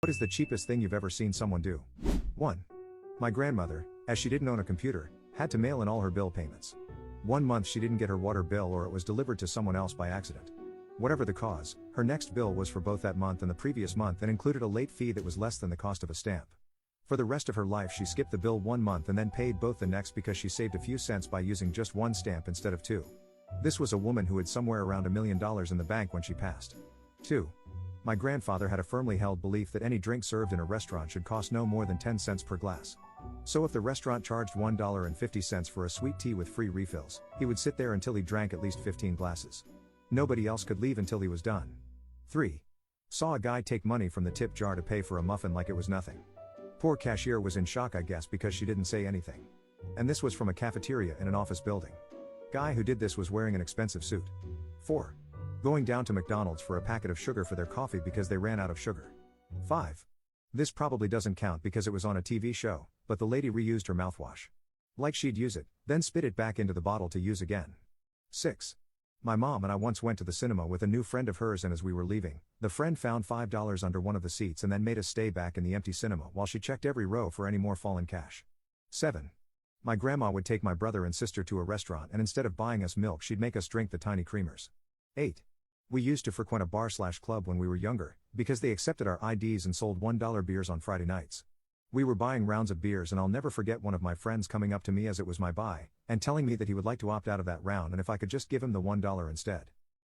What is the cheapest thing you've ever seen someone do? 1. My grandmother, as she didn't own a computer, had to mail in all her bill payments. One month she didn't get her water bill or it was delivered to someone else by accident. Whatever the cause, her next bill was for both that month and the previous month and included a late fee that was less than the cost of a stamp. For the rest of her life she skipped the bill one month and then paid both the next because she saved a few cents by using just one stamp instead of two. This was a woman who had somewhere around $1 million in the bank when she passed. 2. My grandfather had a firmly held belief that any drink served in a restaurant should cost no more than 10 cents per glass. So if the restaurant charged $1.50 for a sweet tea with free refills, he would sit there until he drank at least 15 glasses. Nobody else could leave until he was done. 3. Saw a guy take money from the tip jar to pay for a muffin like it was nothing. Poor cashier was in shock, I guess, because she didn't say anything. And this was from a cafeteria in an office building. Guy who did this was wearing an expensive suit. 4. Going down to McDonald's for a packet of sugar for their coffee because they ran out of sugar. 5. This probably doesn't count because it was on a TV show, but the lady reused her mouthwash. Like she'd use it, then spit it back into the bottle to use again. 6. My mom and I once went to the cinema with a new friend of hers, and as we were leaving, the friend found $5 under one of the seats and then made us stay back in the empty cinema while she checked every row for any more fallen cash. 7. My grandma would take my brother and sister to a restaurant, and instead of buying us milk she'd make us drink the tiny creamers. 8. We used to frequent a bar/club when we were younger, because they accepted our IDs and sold $1 beers on Friday nights. We were buying rounds of beers, and I'll never forget one of my friends coming up to me as it was my buy, and telling me that he would like to opt out of that round and if I could just give him the $1 instead.